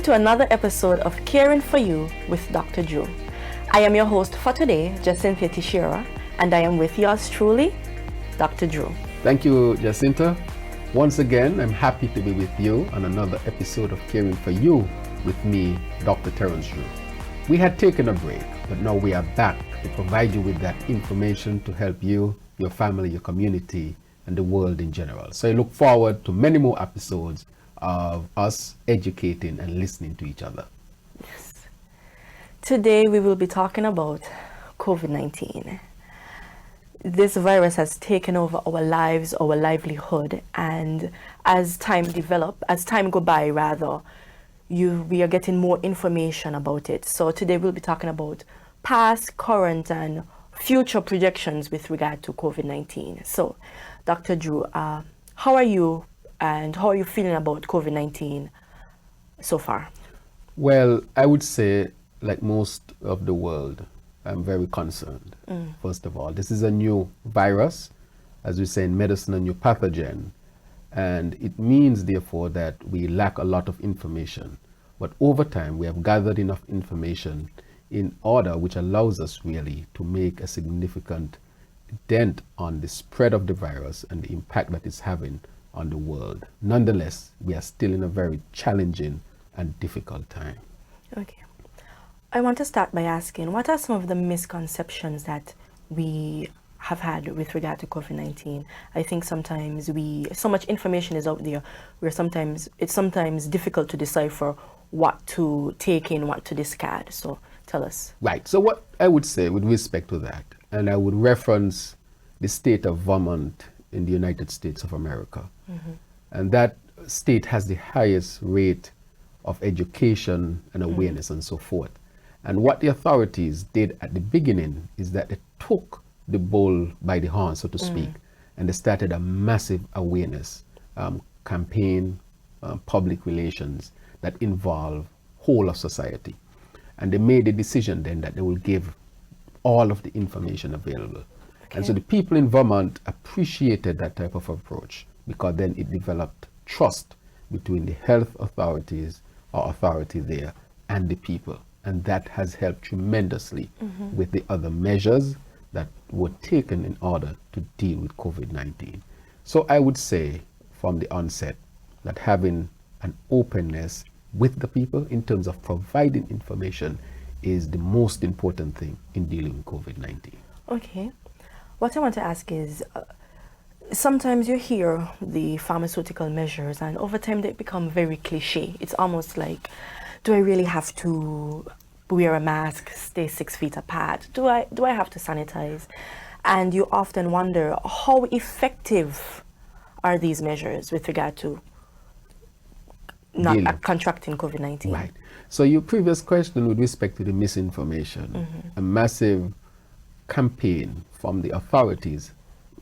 Welcome to another episode of Caring for You with Dr. Drew. I am your host for today, Jacinta Teixeira, and I am with yours truly, Dr. Drew. Thank you, Jacinta. Once again, I'm happy to be with you on another episode of Caring for You with me, Dr. Terence Drew. We had taken a break, but now we are back to provide you with that information to help you, your family, your community, and the world in general. So I look forward to many more episodes of us educating and listening to each other. Yes. Today we will be talking about COVID-19. This virus has taken over our lives, our livelihood, and as time go by, we are getting more information about it. So today we'll be talking about past, current, and future projections with regard to COVID-19. So, Dr. Drew, how are you and how are you feeling about COVID-19 so far? Well, I would say, like most of the world, I'm very concerned. First of all, this is a new virus, as we say in medicine, a new pathogen. And it means, therefore, that we lack a lot of information. But over time, we have gathered enough information in order which allows us really to make a significant dent on the spread of the virus and the impact that it's having on the world. Nonetheless, we are still in a very challenging and difficult time. Okay. I want to start by asking, what are some of the misconceptions that we have had with regard to COVID-19? I think sometimes so much information is out there where it's sometimes difficult to decipher what to take in, what to discard. So tell us. Right. So what I would say with respect to that, and I would reference the state of Vermont in the United States of America. And that state has the highest rate of education and awareness and so forth. And what the authorities did at the beginning is that they took the bull by the horn, so to speak, and they started a massive awareness campaign, public relations that involve whole of society. And they made a decision then that they will give all of the information available. Okay. And so the people in Vermont appreciated that type of approach because then it developed trust between the health authorities or authority there and the people. And that has helped tremendously with the other measures that were taken in order to deal with COVID-19. So I would say from the onset that having an openness with the people in terms of providing information is the most important thing in dealing with COVID-19. Okay. What I want to ask is, sometimes you hear the pharmaceutical measures and over time they become very cliche. It's almost like, do I really have to wear a mask, stay 6 feet apart? Do I have to sanitize? And you often wonder, how effective are these measures with regard to not contracting COVID-19? Right. So your previous question with respect to the misinformation, a massive campaign from the authorities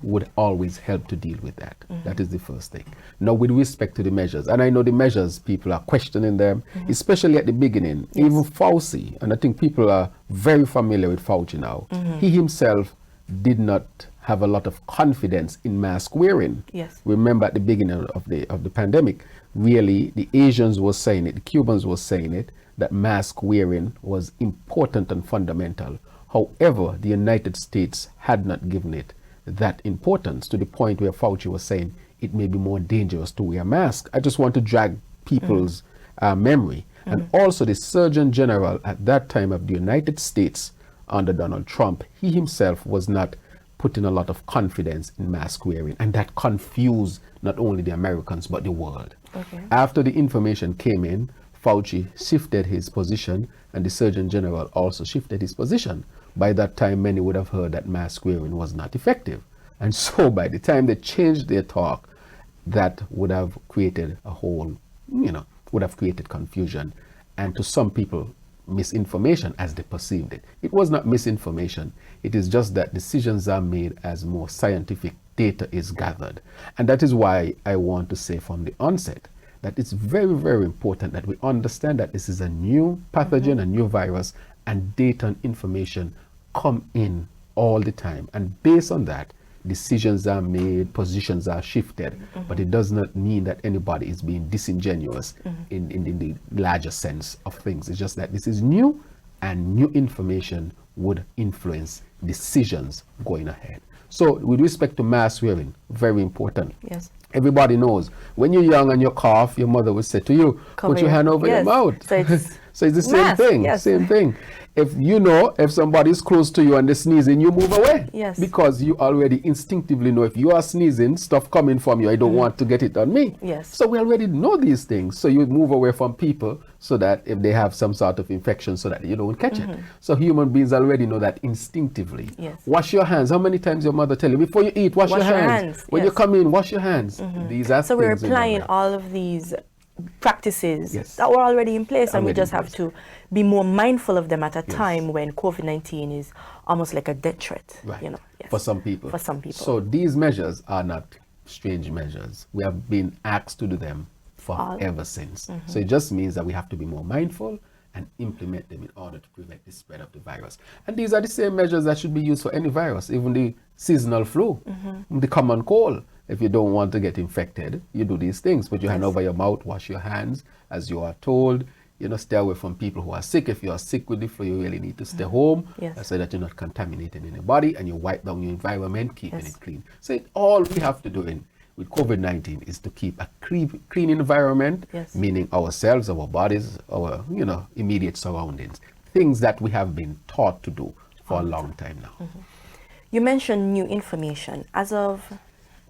would always help to deal with that. That is the first thing. Now, with respect to the measures, and I know the measures, people are questioning them, especially at the beginning. Yes. Even Fauci, and I think people are very familiar with Fauci now, he himself did not have a lot of confidence in mask wearing. Yes. Remember at the beginning of the pandemic, really the Asians were saying it, the Cubans were saying it, that mask wearing was important and fundamental. However, the United States had not given it that importance to the point where Fauci was saying it may be more dangerous to wear a mask. I just want to drag people's memory. And also the Surgeon General at that time of the United States under Donald Trump, he himself was not putting a lot of confidence in mask wearing. And that confused not only the Americans, but the world. Okay. After the information came in, Fauci shifted his position and the Surgeon General also shifted his position. By that time, many would have heard that mask wearing was not effective. And so by the time they changed their talk, that would have created a whole, would have created confusion. And to some people, misinformation as they perceived it. It was not misinformation. It is just that decisions are made as more scientific data is gathered. And that is why I want to say from the onset that it's very, very important that we understand that this is a new pathogen, a new virus, and data and information come in all the time. And based on that, decisions are made, positions are shifted, but it does not mean that anybody is being disingenuous in the larger sense of things. It's just that this is new, and new information would influence decisions going ahead. So with respect to mask wearing, very important. Yes. Everybody knows when you're young and you cough, your mother would say to you, put your hand over your mouth. So it's the same thing. Yes. Same thing. If somebody's close to you and they're sneezing, you move away. Yes. Because you already instinctively know if you are sneezing, stuff coming from you, I don't want to get it on me. Yes. So we already know these things. So you move away from people so that if they have some sort of infection, so that you don't catch it. So human beings already know that instinctively. Yes. Wash your hands. How many times your mother tell you before you eat, wash your hands. When you come in, wash your hands. These are So we're things in applying our life. all of these practices Yes. that were already in place, and we Already just in have place. to be more mindful of them at a Yes. time when COVID-19 is almost like a death threat. Right. You know, yes. For some people. For some people. So these measures are not strange measures. We have been asked to do them ever since. So it just means that we have to be more mindful and implement them in order to prevent the spread of the virus. And these are the same measures that should be used for any virus, even the seasonal flu, the common cold. If you don't want to get infected, you do these things. Put your hand over your mouth, wash your hands as you are told. Stay away from people who are sick. If you are sick with the flu, you really need to stay home so that you're not contaminating anybody, and you wipe down your environment, keeping it clean. So all we have to do with COVID-19 is to keep a clean environment, meaning ourselves, our bodies, our immediate surroundings, things that we have been taught to do for a long time now. You mentioned new information. As of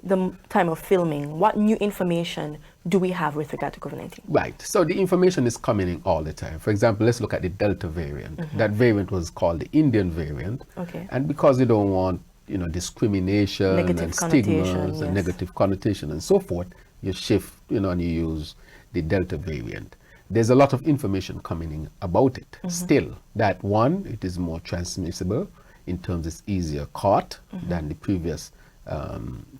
the time of filming, what new information do we have with regard to COVID-19? Right. So the information is coming in all the time. For example, let's look at the Delta variant. That variant was called the Indian variant. Okay. And because they don't want, discrimination Negative and connotation, stigmas and negative connotation and so forth, you shift, and you use the Delta variant. There's a lot of information coming in about it. Still, that one, it is more transmissible in terms it's easier caught than the previous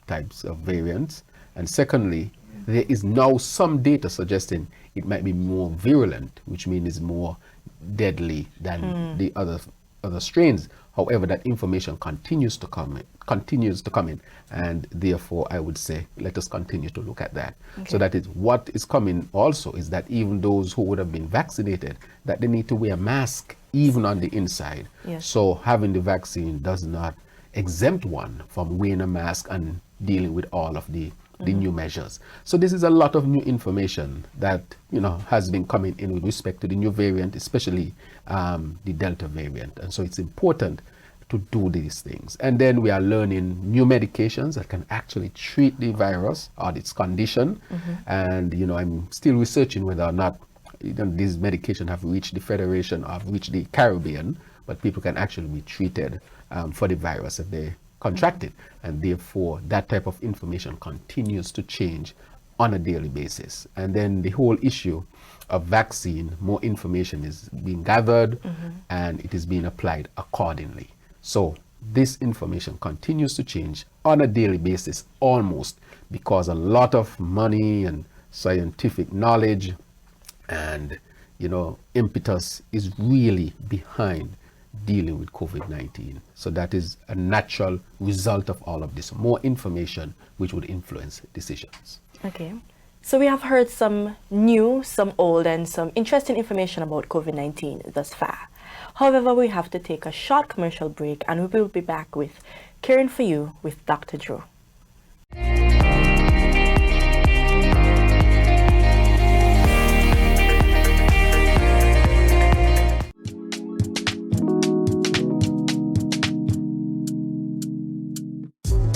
types of variants. And secondly, there is now some data suggesting it might be more virulent, which means it's more deadly than the other strains. However, that information continues to come in, and therefore I would say let us continue to look at that. So that is what is coming also is that even those who would have been vaccinated, that they need to wear a mask even on the inside. Yes. So having the vaccine does not exempt one from wearing a mask and dealing with all of the new measures. So this is a lot of new information that has been coming in with respect to the new variant, especially the Delta variant. And so it's important to do these things. And then we are learning new medications that can actually treat the virus or its condition. And I'm still researching whether or not these medications have reached the Federation or have reached the Caribbean, but people can actually be treated for the virus if they contract it. And therefore, that type of information continues to change on a daily basis. And then the whole issue of vaccine, more information is being gathered and it is being applied accordingly. So this information continues to change on a daily basis almost, because a lot of money and scientific knowledge and impetus is really behind dealing with COVID-19. So that is a natural result of all of this, more information which would influence decisions. Okay. So we have heard some new, some old, and some interesting information about COVID-19 thus far. However, we have to take a short commercial break, and we will be back with Caring for You with Dr. Drew.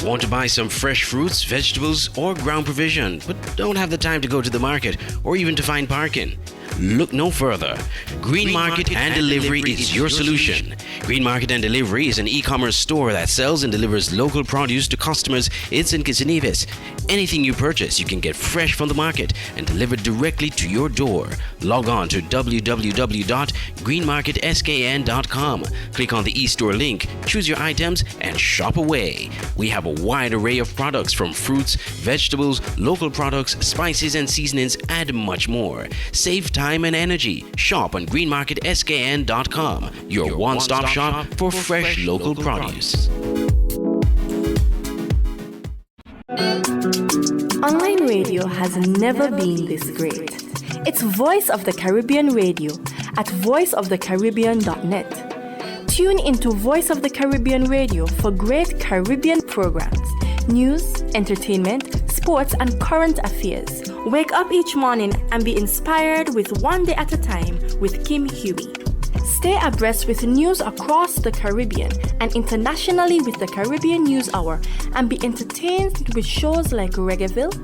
Want to buy some fresh fruits, vegetables, or ground provision, but don't have the time to go to the market or even to find parking? Look no further. Green Market and Delivery is your solution. Green Market and Delivery is an e-commerce store that sells and delivers local produce to customers in St. Kitts and Nevis. Anything you purchase, you can get fresh from the market and delivered directly to your door. Log on to www.greenmarketskn.com. Click on the e-store link, choose your items, and shop away. We have a wide array of products from fruits, vegetables, local products, spices and seasonings, and much more. Save time and energy. Shop on greenmarketskn.com, your one-stop shop for fresh local produce. Online radio has never been this great. It's Voice of the Caribbean Radio at voiceofthecaribbean.net. Tune into Voice of the Caribbean Radio for great Caribbean programs, news, entertainment, sports, and current affairs. Wake up each morning and be inspired with One Day at a Time with Kim Huey. Stay abreast with news across the Caribbean and internationally with the Caribbean News Hour, and be entertained with shows like Reggaeville,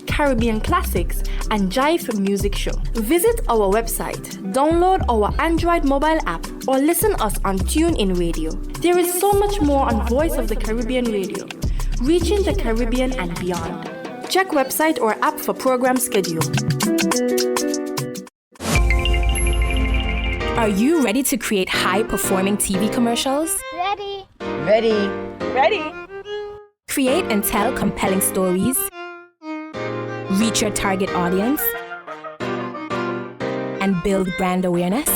Caribbean Classics, and Jive Music Show. Visit our website, download our Android mobile app, or listen us on TuneIn Radio. There is so much more on Voice of the Caribbean Radio, reaching the Caribbean and beyond. Check website or app for program schedule. Are you ready to create high-performing TV commercials? Ready. Ready. Ready. Create and tell compelling stories? Reach your target audience? And build brand awareness?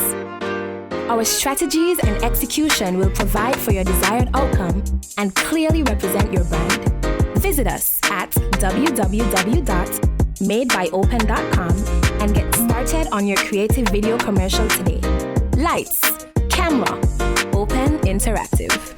Our strategies and execution will provide for your desired outcome and clearly represent your brand. Visit us at www.madebyopen.com and get started on your creative video commercial today. Lights, camera, Open Interactive.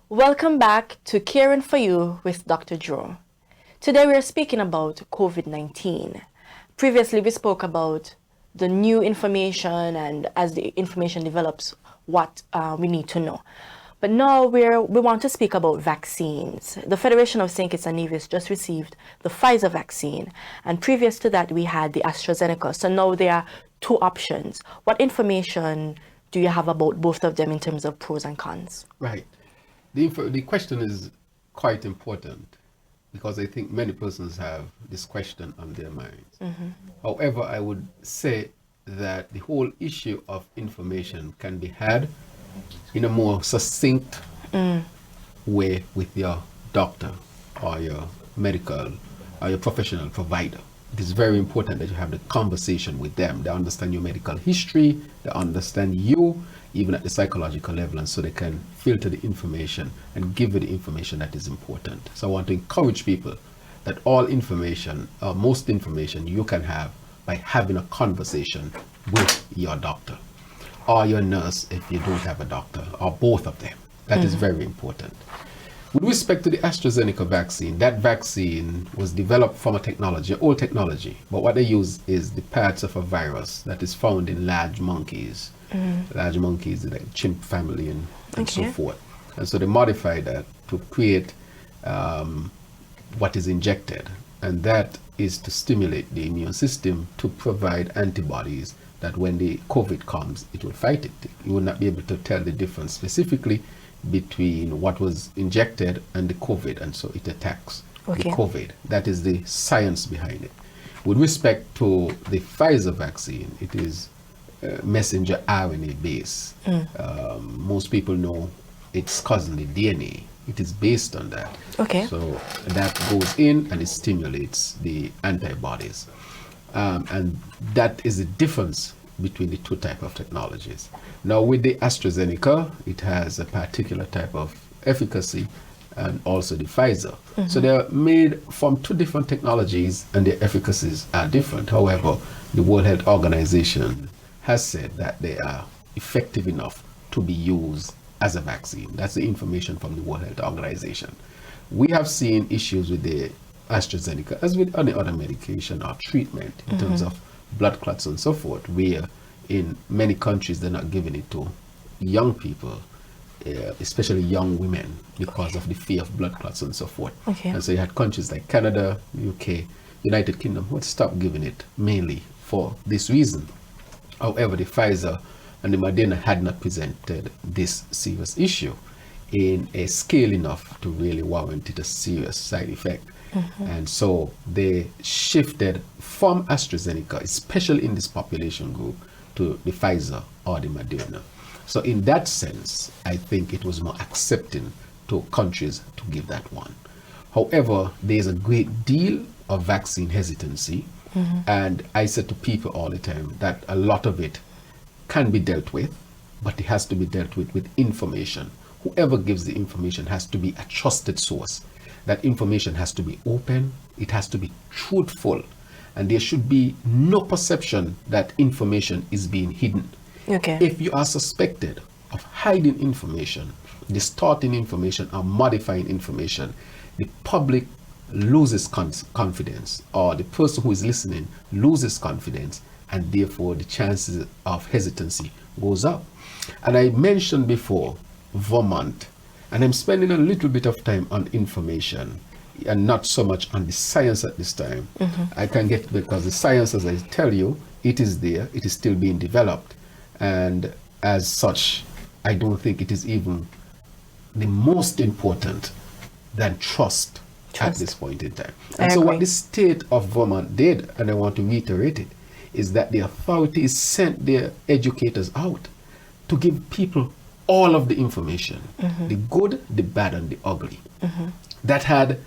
Welcome back to Caring for You with Dr. Drew. Today we are speaking about COVID-19. Previously we spoke about the new information, and as the information develops, what we need to know. But now we want to speak about vaccines. The Federation of St. Kitts and Nevis just received the Pfizer vaccine, and previous to that we had the AstraZeneca. So now there are two options. What information do you have about both of them in terms of pros and cons? Right. The question is quite important, because I think many persons have this question on their minds. However, I would say that the whole issue of information can be had in a more succinct way with your doctor or your medical or your professional provider. It is very important that you have the conversation with them. They understand your medical history, they understand you, even at the psychological level, and so they can filter the information and give you the information that is important. So I want to encourage people that all information, most information you can have by having a conversation with your doctor or your nurse if you don't have a doctor, or both of them. That is very important. With respect to the AstraZeneca vaccine, that vaccine was developed from a technology, old technology, but what they use is the parts of a virus that is found in large monkeys. Large monkeys, like chimp family and so forth. And so they modify that to create what is injected, and that is to stimulate the immune system to provide antibodies that when the COVID comes, it will fight it. You will not be able to tell the difference specifically between what was injected and the COVID, and so it attacks the COVID. That is the science behind it. With respect to the Pfizer vaccine, it is messenger RNA base. Most people know its cousin, the DNA. It is based on that. So that goes in and it stimulates the antibodies. And that is the difference between the two types of technologies. Now with the AstraZeneca, it has a particular type of efficacy, and also the Pfizer. So they're made from two different technologies and their efficacies are different. However, the World Health Organization has said that they are effective enough to be used as a vaccine. That's the information from the World Health Organization. We have seen issues with the AstraZeneca, as with any other medication or treatment, in terms of blood clots and so forth, where in many countries they're not giving it to young people, especially young women, because of the fear of blood clots and so forth. And so you had countries like Canada, UK, United Kingdom who had stopped giving it mainly for this reason. However, the Pfizer and the Moderna had not presented this serious issue in a scale enough to really warrant it a serious side effect. And so they shifted from AstraZeneca, especially in this population group, to the Pfizer or the Moderna. So in that sense, I think it was more accepting to countries to give that one. However, there's a great deal of vaccine hesitancy And I said to people all the time that a lot of it can be dealt with, but it has to be dealt with information. Whoever gives the information has to be a trusted source. That information has to be open, it has to be truthful, and there should be no perception that information is being hidden. Okay. If you are suspected of hiding information, distorting information, or modifying information, the public loses confidence, or the person who is listening loses confidence, and therefore the chances of hesitancy goes up. And I mentioned before Vermont, and I'm spending a little bit of time on information and not so much on the science at this time. I can get, because the science, as I tell you, it is there, it is still being developed, and as such, I don't think it is even the most important than trust at this point in time. And so what the state of Vermont did, and I want to reiterate it, is that the authorities sent their educators out to give people all of the information, the good, the bad, and the ugly. That had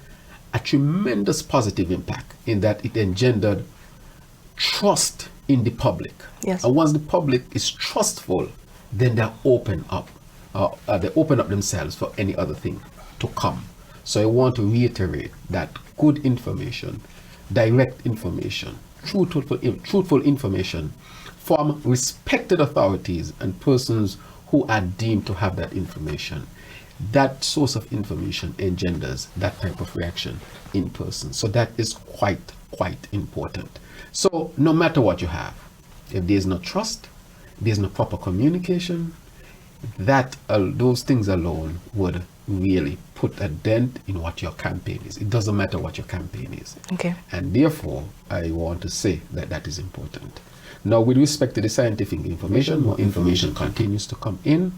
a tremendous positive impact in that it engendered trust in the public. Yes. And once the public is trustful, then they open up themselves for any other thing to come. So I want to reiterate that good information, direct information, truthful information from respected authorities and persons who are deemed to have that information, that source of information engenders that type of reaction in person. So that is quite important. So no matter what you have, if there's no trust, there's no proper communication, that those things alone would really put a dent in what your campaign is. It doesn't matter what your campaign is. Okay. And therefore, I want to say that that is important. Now, with respect to the scientific information, more information continues to come in.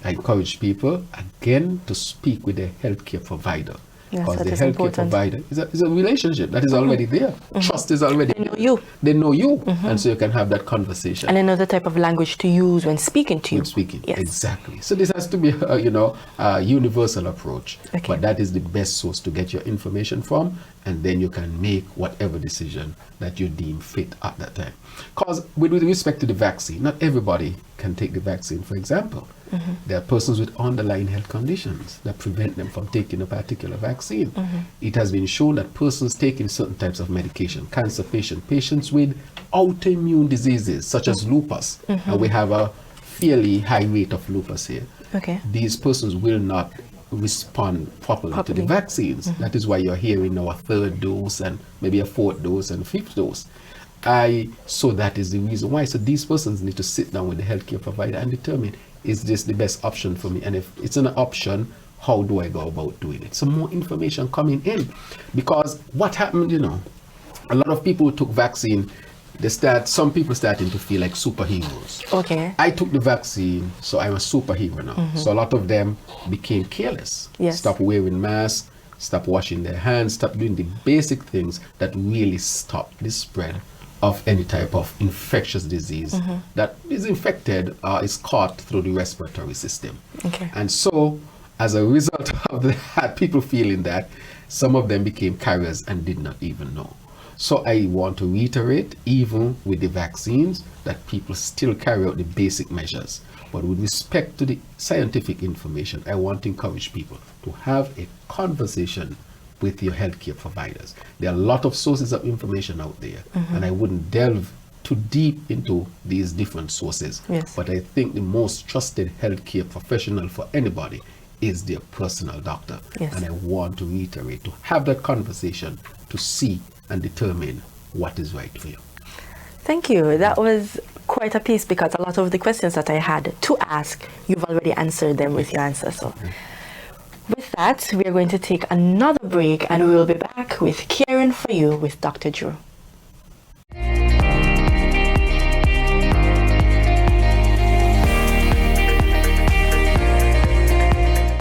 I encourage people, again, to speak with their healthcare provider. Yes, because that the is healthcare important. provider is a relationship that is already there. Trust is already They know you. They know you. And so you can have that conversation. And another type of language to use when speaking to you. When speaking. Yes. Exactly. So this has to be, a universal approach. Okay. But that is the best source to get your information from, and then you can make whatever decision that you deem fit at that time. Because with respect to the vaccine, not everybody can take the vaccine, for example. There are persons with underlying health conditions that prevent them from taking a particular vaccine. It has been shown that persons taking certain types of medication, cancer patients with autoimmune diseases such as lupus, and we have a fairly high rate of lupus here. Okay. These persons will not respond properly to the vaccines. That is why you're hearing now a third dose and maybe a fourth dose and fifth dose. So that is the reason why. So these persons need to sit down with the healthcare provider and determine, is this the best option for me? And if it's an option, how do I go about doing it? So more information coming in, because what happened, a lot of people who took vaccine, some people starting to feel like superheroes. Okay. I took the vaccine, so I'm a superhero now. So a lot of them became careless. Yes. Stop wearing masks, stop washing their hands, stop doing the basic things that really stop the spread of any type of infectious disease that is infected is caught through the respiratory system. Okay. And so, as a result of that, people feeling that, some of them became carriers and did not even know. So I want to reiterate, even with the vaccines, that people still carry out the basic measures. But with respect to the scientific information, I want to encourage people to have a conversation with your healthcare providers. There are a lot of sources of information out there, and I wouldn't delve too deep into these different sources. Yes. But I think the most trusted healthcare professional for anybody is their personal doctor. Yes. And I want to reiterate, to have that conversation to see and determine what is right for you. Thank you. That was quite a piece, because a lot of the questions that I had to ask, you've already answered them with your answer. So with that, we are going to take another break, and we will be back with Caring for You with Dr. Drew.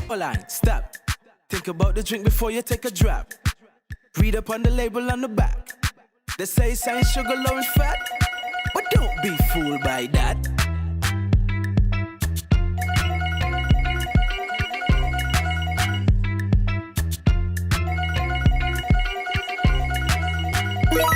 Hold on, stop. Think about the drink before you take a drop. Read up on the label on the back. They say it's ain't sugar, low in fat, but don't be fooled by that.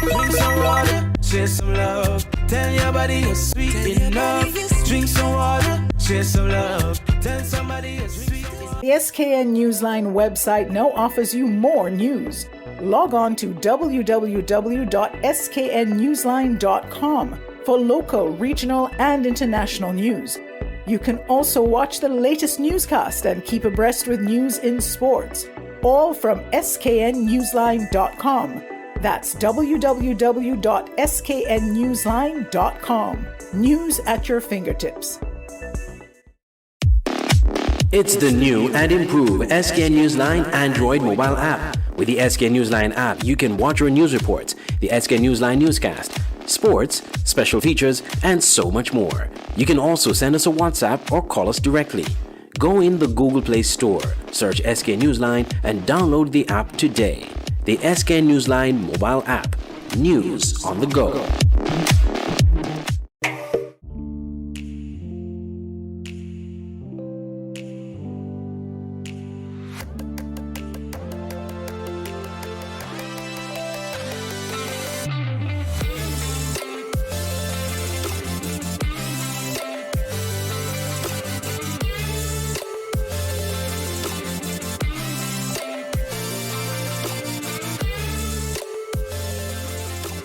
Drink some water, share some love. Tell your body you're sweet enough. Drink some water, share some love. Tell somebody you're sweet enough. The SKN Newsline website now offers you more news. Log on to www.sknnewsline.com for local, regional, and international news. You can also watch the latest newscast and keep abreast with news in sports, all from sknnewsline.com. That's www.sknnewsline.com. News at your fingertips. It's the new and improved SKN Newsline Android mobile app. With the SKN Newsline app, you can watch your news reports, the SKN Newsline newscast, sports, special features, and so much more. You can also send us a WhatsApp or call us directly. Go in the Google Play Store, search SKN Newsline, and download the app today. The SKN Newsline mobile app. News on the go.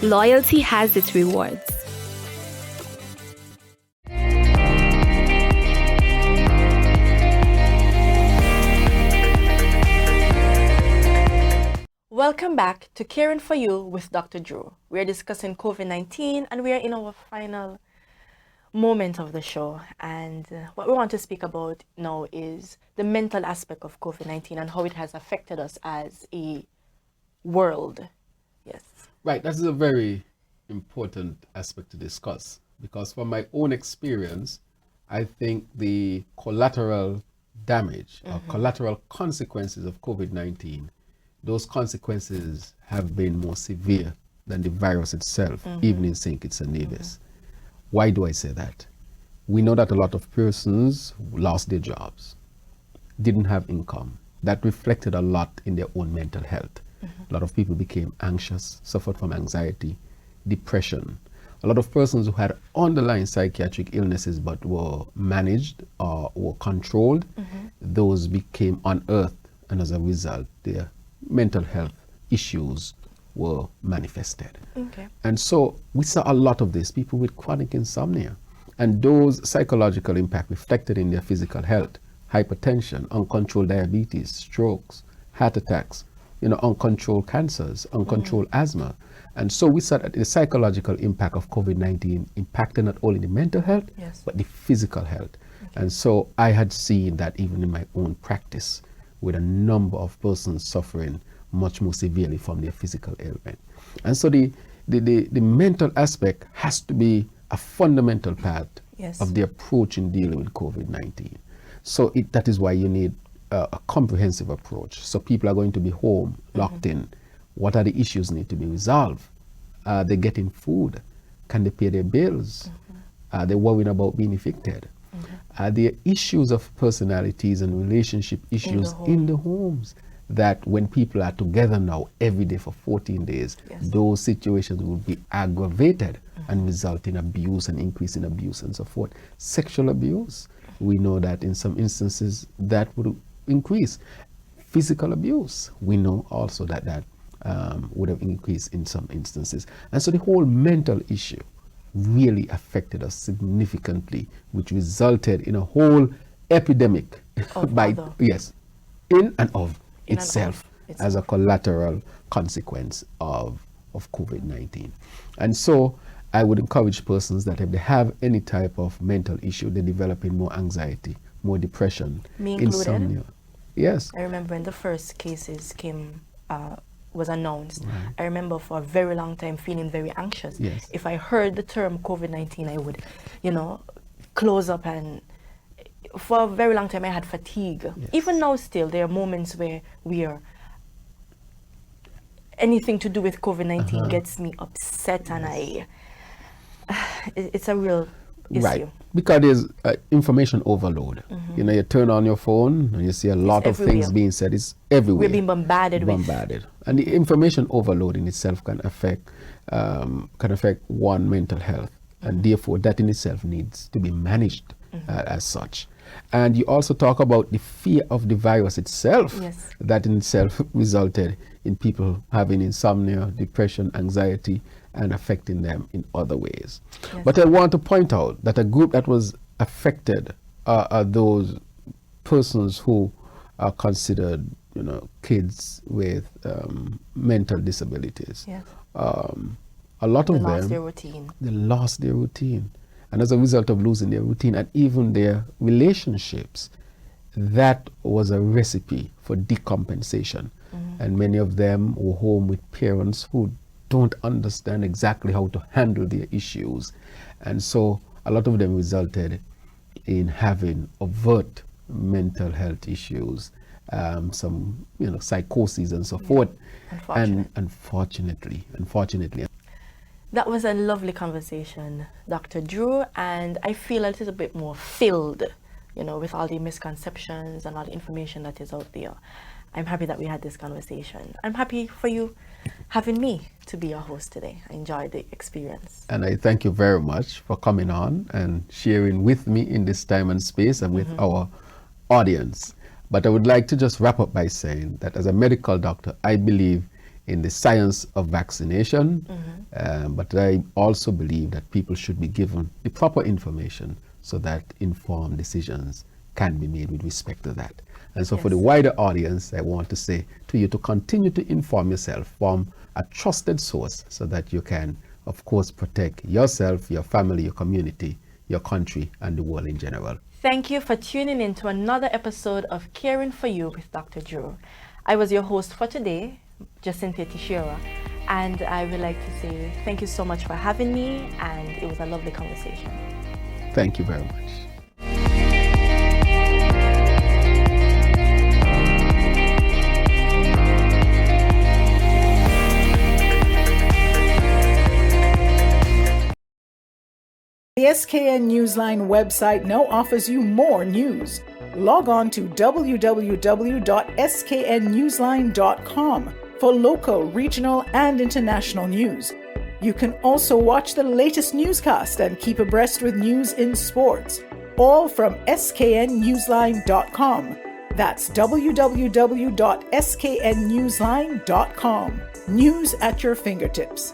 Loyalty has its rewards. Welcome back to Caring for You with Dr. Drew. We are discussing COVID-19 and we are in our final moment of the show. And what we want to speak about now is the mental aspect of COVID-19 and how it has affected us as a world. Yes. Right, that is a very important aspect to discuss because from my own experience, I think the collateral damage or collateral consequences of COVID-19, those consequences have been more severe than the virus itself, even in St. Kitts and Nevis. Why do I say that? We know that a lot of persons lost their jobs, didn't have income. That reflected a lot in their own mental health. A lot of people became anxious, suffered from anxiety, depression. A lot of persons who had underlying psychiatric illnesses but were managed or were controlled, those became unearthed, and as a result, their mental health issues were manifested. Okay. And so we saw a lot of this, people with chronic insomnia, and those psychological impact reflected in their physical health, hypertension, uncontrolled diabetes, strokes, heart attacks, uncontrolled cancers, uncontrolled asthma. And so we saw that the psychological impact of COVID-19 impacted not only the mental health, but the physical health. And so I had seen that even in my own practice with a number of persons suffering much more severely from their physical ailment. And so the mental aspect has to be a fundamental part of the approach in dealing with COVID-19. So that is why you need a comprehensive approach. So people are going to be home, locked in. What are the issues need to be resolved? Are they getting food? Can they pay their bills? Are they worrying about being evicted? Are there issues of personalities and relationship issues in the homes that when people are together now every day for 14 days, those situations will be aggravated and result in abuse and increase in abuse and so forth. Sexual abuse, we know that in some instances that would increase. Physical abuse, we know also that would have increased in some instances. And so the whole mental issue really affected us significantly, which resulted in a whole epidemic in and of itself as a collateral consequence of COVID-19. And so I would encourage persons that if they have any type of mental issue, they're developing more anxiety, more depression, insomnia. Yes. I remember when the first cases was announced, I remember for a very long time feeling very anxious. If I heard the term COVID-19, I would, close up, and for a very long time I had fatigue. Even now still, there are moments where anything to do with COVID-19 gets me upset, and it's a real Right. issue. Because there's information overload. You know, you turn on your phone and you see a lot of things everywhere. being said. It's everywhere. We're being bombarded with. And the information overload in itself can affect one mental health, and therefore that in itself needs to be managed as such. And you also talk about the fear of the virus itself. Yes. That in itself resulted in people having insomnia, depression, anxiety, and affecting them in other ways. Yes. But I want to point out that a group that was affected are those persons who are considered, you know, kids with mental disabilities. Yes. A lot They of lost them, their routine. they lost their routine. And as a result of losing their routine and even their relationships, that was a recipe for decompensation. And many of them were home with parents who don't understand exactly how to handle their issues. And so a lot of them resulted in having overt mental health issues, some, you know, psychoses and so forth. And unfortunately, That was a lovely conversation, Dr. Drew, and I feel a little bit more filled, you know, with all the misconceptions and all the information that is out there. I'm happy that we had this conversation. I'm happy for you having me to be your host today. I enjoyed the experience. And I thank you very much for coming on and sharing with me in this time and space and with our audience. But I would like to just wrap up by saying that as a medical doctor, I believe in the science of vaccination, but I also believe that people should be given the proper information so that informed decisions can be made with respect to that. And so for the wider audience, I want to say to you to continue to inform yourself from a trusted source so that you can, of course, protect yourself, your family, your community, your country, and the world in general. Thank you for tuning in to another episode of Caring for You with Dr. Drew. I was your host for today, Jacinthia Tishira, and I would like to say thank you so much for having me, and it was a lovely conversation. Thank you very much. The SKN Newsline website now offers you more news. Log on to www.sknnewsline.com for local, regional, and international news. You can also watch the latest newscast and keep abreast with news in sports, all from sknnewsline.com. That's www.sknnewsline.com. News at your fingertips.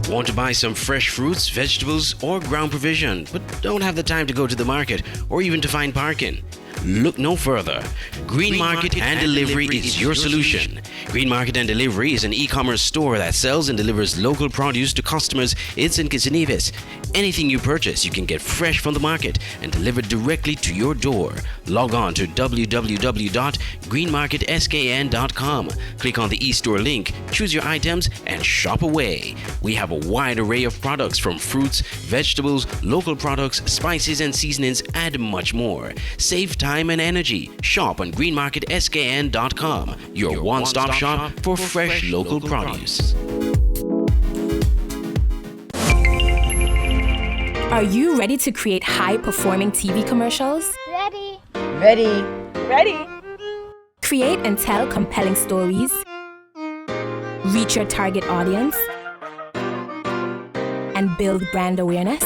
Want to buy some fresh fruits, vegetables, or ground provision, but don't have the time to go to the market or even to find parking? Look no further. Green Market and Delivery is your solution. Green Market and Delivery is an e-commerce store that sells and delivers local produce to customers in St. Kitts and Nevis. Anything you purchase, you can get fresh from the market and delivered directly to your door. Log on to www.greenmarketskn.com. Click on the e-store link, choose your items, and shop away. We have a wide array of products from fruits, vegetables, local products, spices and seasonings, and much more. Save time and energy. Shop on greenmarketskn.com, your one-stop shop for fresh local produce. Are you ready to create high-performing TV commercials? Ready. Ready. Ready. Create and tell compelling stories? Reach your target audience? And build brand awareness?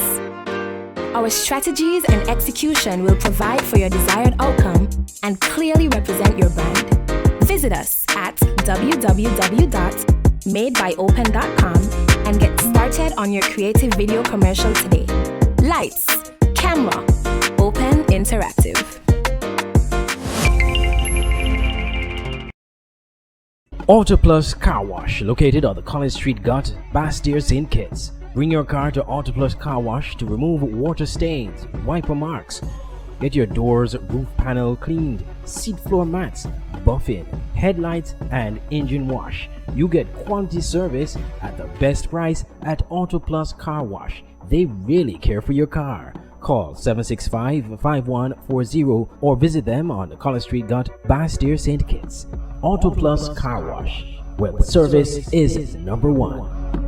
Our strategies and execution will provide for your desired outcome and clearly represent your brand. Visit us at www.madebyopen.com and get started on your creative video commercial today. Lights, camera, Open Interactive. Auto Plus Car Wash, located on the Collins Street Gut, Bastyr, St. Kitts. Bring your car to Auto Plus Car Wash to remove water stains, wiper marks. Get your doors, roof panel cleaned, seat floor mats, buffing, headlights, and engine wash. You get quality service at the best price at Auto Plus Car Wash. They really care for your car. Call 765-5140 or visit them on the Collins Street Gut, Bastyr, St. Kitts. Auto Plus Car Wash. where the service is number one.